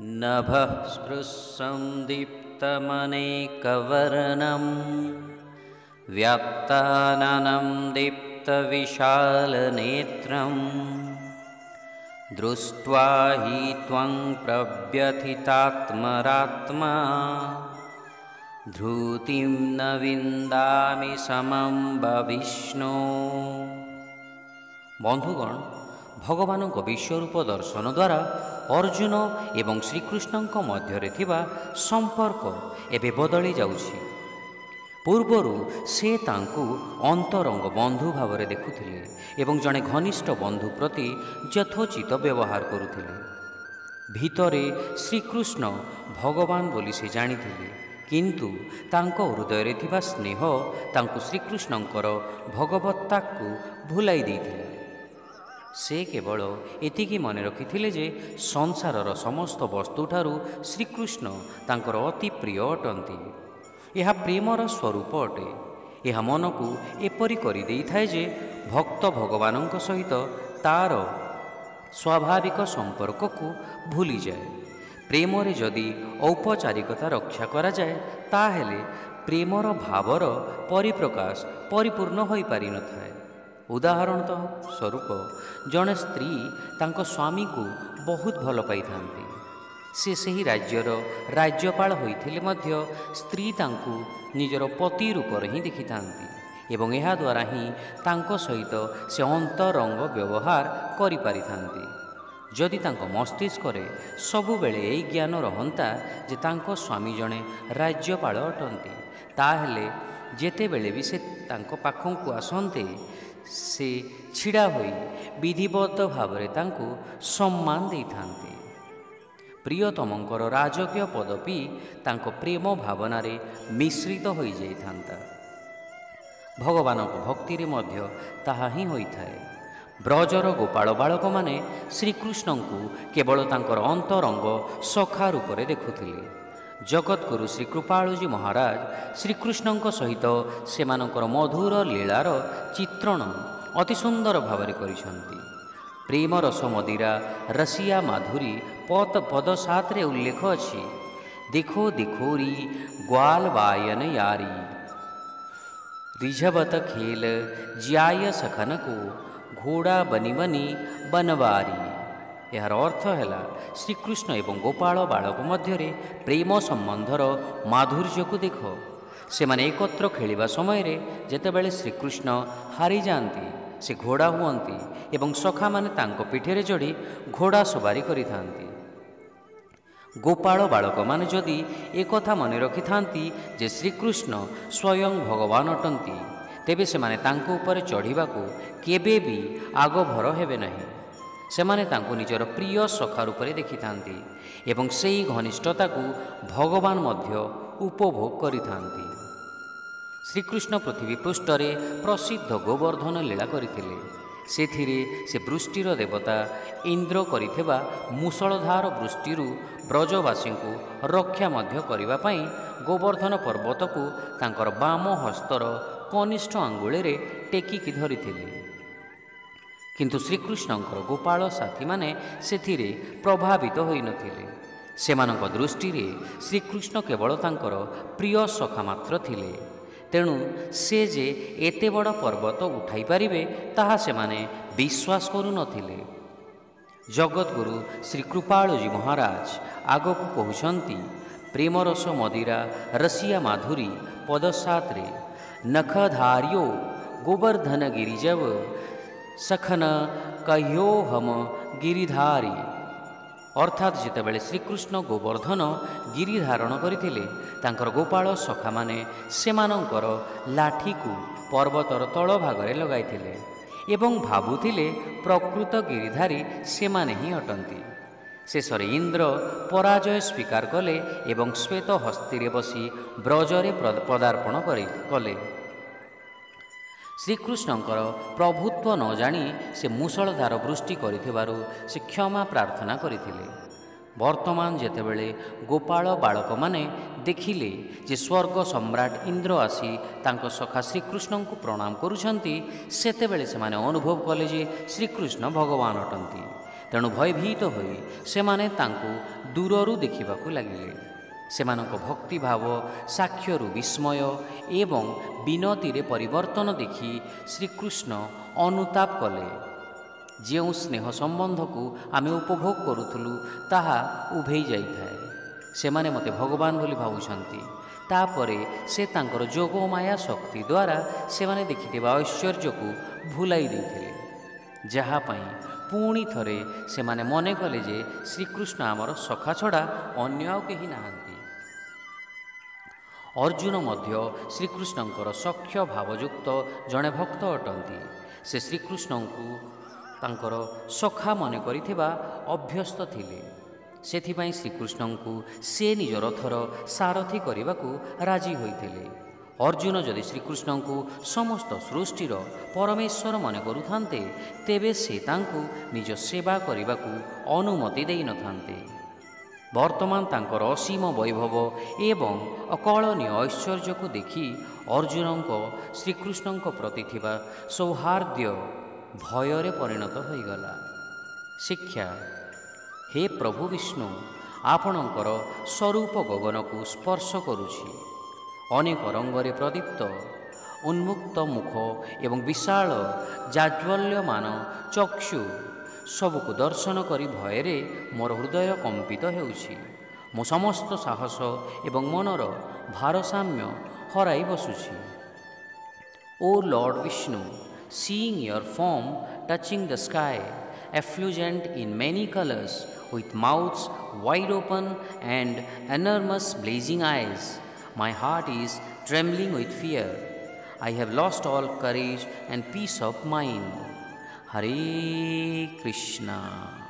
नभः स्पृशं दीप्तमनेकवर्णं व्याप्ताननं दीप्तविशालनेत्रं दृष्ट्वा हि त्वं प्रव्यथितात्मरात्मा धृतिं न विन्दामि समं विष्णु। बंधुगण, भगवान विश्वरूप दर्शन द्वारा अर्जुन एवं श्रीकृष्ण मध्य संपर्क एवं बदली जाउछि। पूर्वरु से तांकु अंतरंग बंधु भाव देखुथिले एवं जड़े घनिष्ठ बंधु प्रति यथोचित व्यवहार करुथिले। भितरे श्रीकृष्ण भगवान बोली से जानिथिले, किंतु तांको हृदय थिबा स्नेह तांकु श्रीकृष्णंकर भगवत्ता को भुलाई देइथिले। से केवल एतिकी मन रखिथिले जे संसारर समस्त वस्तुठारु श्रीकृष्ण तांकर अति प्रिय अटंती। यह प्रेमर स्वरूप अटे। यह मन को एपरी करि देइथाय जे भक्त भगवानंक सहित तार स्वाभाविक संपर्क को भूली जाए। प्रेम रे जदि औपचारिकता रक्षा करा जाए ताहेले प्रेमर भावर परिप्रकाश परिपूर्ण होई पारि न थाए। उदाहरणतः स्वरूप जड़े स्त्री तांको स्वामी को बहुत भल पाई थांती। से सही राज्यर राज्यपाल होइथिले मध्य स्त्री तांको निजर पति रूप ही देखि थांती एवं एहा द्वारा ही तांको सहित से अंतरंग व्यवहार करि पारि थांती। जदि तांको मस्तिष्क रे सबु बेले एई ज्ञान रहंता जे तांको स्वामी जणे राज्यपाल अटंती, ताहेले जेते बेले भी से तांको पाखंकु आसंते से छिड़ा होई विधिबद्ध भावरे तांको सम्मान देई थांती। प्रियतमंकर राजकीय पदवी तांको प्रेम भावना रे मिश्रित होई जाई थांता। भगवानक भक्ति रे मध्य ताहा ही होई थाए। ब्रजर गोपाल बालक माने श्रीकृष्ण को केवल तांकर अंतरंग सखा रूप रे देखुथिले। जगतगुरु श्री कृपालुजी महाराज श्रीकृष्ण सहित सेमानकर मधुर लीलार चित्रण अति सुंदर भावरे करिसंती। प्रेम रस मदिरा रसिया माधुरी पद 7 रे उल्लेख अछि। देखो देखोरी ग्वाल वायन यारी रिझबत खेल ज्याय सखन को घोड़ा बनी बनी बनवारी। यार अर्थ है श्रीकृष्ण एवं गोपाल बालक मध्य प्रेम संबंधर माधुर्य को देख। से माने एकत्र खेलिबा समय रे जेतेबेले श्रीकृष्ण हारी जाती से घोड़ा हुअंती एवं सखा माने तांको पिठेरे चढ़ी घोड़ा सवारी करि थांती। गोपाल बालक माने जदि एकथा मन रखि थांती जे श्रीकृष्ण स्वयं भगवान अटंती, तेबे से माने तांको ऊपर चढ़ीबाकू केबे भी आगभर हेबे नहीं। सेमाने तांको निजर प्रिय सखा रूप से देखि थांती एवं सेई घनिष्ठता को भगवान मध्य उपभोग करि थांती। श्रीकृष्ण पृथ्वी पृष्ठरे प्रसिद्ध गोवर्धन लीला करिथिले। सेथिरे से वृष्टिर देवता इंद्र करिथिबा मुसलधार वृष्टिरु ब्रजवासी को रक्षा मध्य करिबा पई गोवर्धन पर्वत को तांकर बाम हस्तर कनिष्ठ आंगुळे रे टेकिकी धरिथिले। किंतु श्रीकृष्णंकर गोपाल साथी माने सेथिरे प्रभावित होई नथिले। सेमानक दृष्टि रे श्रीकृष्ण केवल तांकर प्रिय सखा मात्र थिले। तेणु से जे एते बड़ पर्वत उठाई पारिबे ताहा सेमाने विश्वास करू नथिले। जगतगुरु श्री कृपालुजी महाराज आगकू कहउछंती, प्रेम रस मदिरा रसिया माधुरी पद 7 रे नखधार्यो गोवर्धन गिरिजव सखन कह्यो हम गिरिधारी। अर्थात जेतेबेले श्रीकृष्ण गोवर्धन गिरि धारण करथिले तांकर गोपाल सखा माने सेमानंकर लाठी को पर्वतर तळ भागरे लगाइथिले एवं भाबुथिले प्रकृत गिरिधारी सेमाने ही अटंती। शेषरे इंद्र पराजय स्वीकार कले एवं श्वेत हस्तीरे बसी ब्रजरे पदार्पण कले। श्रीकृष्णंकर प्रभुत्व न जानी से मुसलधार वृष्टि करिथिबारु से क्षमा प्रार्थना करिथिले। वर्तमान जेतेबेले गोपाल बालक माने देखिले जे स्वर्ग सम्राट इंद्र आसी तांको सखा श्रीकृष्ण को प्रणाम करुछंती, सेतेबेले से माने अनुभव कले जे श्रीकृष्ण भगवान अटंती। तेणु भयभीत होई सेमाने तांको ଦୂରରୁ ଦେଖିବାକୁ ଲାଗିଲେ। ସେମାନଙ୍କ ଭକ୍ତିଭାବ, ସାକ୍ଷ୍ୟରୁ ବିସ୍ମୟ ଏବଂ ବିନତିରେ ପରିବର୍ତ୍ତନ ଦେଖି ଶ୍ରୀକୃଷ୍ଣ ଅନୁତାପ କଲେ। ଯେଉଁ ସ୍ନେହ ସମ୍ବନ୍ଧକୁ ଆମେ ଉପଭୋଗ କରୁଥିଲୁ ତାହା ଉଭେଇ ଯାଇଥାଏ। ସେମାନେ ମୋତେ ଭଗବାନ ବୋଲି ଭାବୁଛନ୍ତି। ତାପରେ ସେ ତାଙ୍କର ଯୋଗ ଓ ମାୟା ଶକ୍ତି ଦ୍ୱାରା ସେମାନେ ଦେଖିଥିବା ଐଶ୍ୱର୍ଯ୍ୟକୁ ଭୁଲାଇ ଦେଇଥିଲେ, ଯାହା ପାଇଁ ପୁଣି ଥରେ ସେମାନେ ମନେ କଲେ ଯେ ଶ୍ରୀକୃଷ୍ଣ ଆମର ସଖା ଛଡ଼ା ଅନ୍ୟ ଆଉ କେହି ନାହାନ୍ତି। ଅର୍ଜୁନ ମଧ୍ୟ ଶ୍ରୀକୃଷ୍ଣଙ୍କର ସଖ୍ୟ ଭାବଯୁକ୍ତ ଜଣେ ଭକ୍ତ ଅଟନ୍ତି। ସେ ଶ୍ରୀକୃଷ୍ଣଙ୍କୁ ତାଙ୍କର ସଖା ମନେ କରିଥିବା ଅଭ୍ୟସ୍ତ ଥିଲେ। ସେଥିପାଇଁ ଶ୍ରୀକୃଷ୍ଣଙ୍କୁ ସେ ନିଜ ରଥର ସାରଥି କରିବାକୁ ରାଜି ହୋଇଥିଲେ। ଅର୍ଜୁନ ଯଦି ଶ୍ରୀକୃଷ୍ଣଙ୍କୁ ସମସ୍ତ ସୃଷ୍ଟିର ପରମେଶ୍ୱର ମନେ କରୁଥାନ୍ତେ, ତେବେ ସେ ତାଙ୍କୁ ନିଜ ସେବା କରିବାକୁ ଅନୁମତି ଦେଇନଥାନ୍ତେ। ବର୍ତ୍ତମାନ ତାଙ୍କର ଅସୀମ ବୈଭବ ଏବଂ ଅକଳନୀୟ ଐଶ୍ୱର୍ଯ୍ୟକୁ ଦେଖି ଅର୍ଜୁନଙ୍କ ଶ୍ରୀକୃଷ୍ଣଙ୍କ ପ୍ରତି ଥିବା ସୌହାର୍ଦ୍ଦ୍ୟ ଭୟରେ ପରିଣତ ହୋଇଗଲା। ଶିକ୍ଷା: ହେ ପ୍ରଭୁ ବିଷ୍ଣୁ, ଆପଣଙ୍କର ସ୍ୱରୂପ ଗଗନକୁ ସ୍ପର୍ଶ କରୁଛି। ଅନେକ ରଙ୍ଗରେ ପ୍ରଦୀପ୍ତ, ଉନ୍ମୁକ୍ତ ମୁଖ ଏବଂ ବିଶାଳ ଜାଜ୍ୱଲ୍ୟମାନ ଚକ୍ଷୁ ସବୁକୁ ଦର୍ଶନ କରି ଭୟରେ ମୋର ହୃଦୟ କମ୍ପିତ ହେଉଛି। ମୁଁ ସମସ୍ତ ସାହସ ଏବଂ ମନର ଭାରସାମ୍ୟ ହରାଇ ବସୁଛି। O lord Vishnu, seeing your form touching the sky, effulgent in many colors, with mouths wide open and enormous blazing eyes, my heart is trembling with fear. I have lost all courage and peace of mind. Hare Krishna.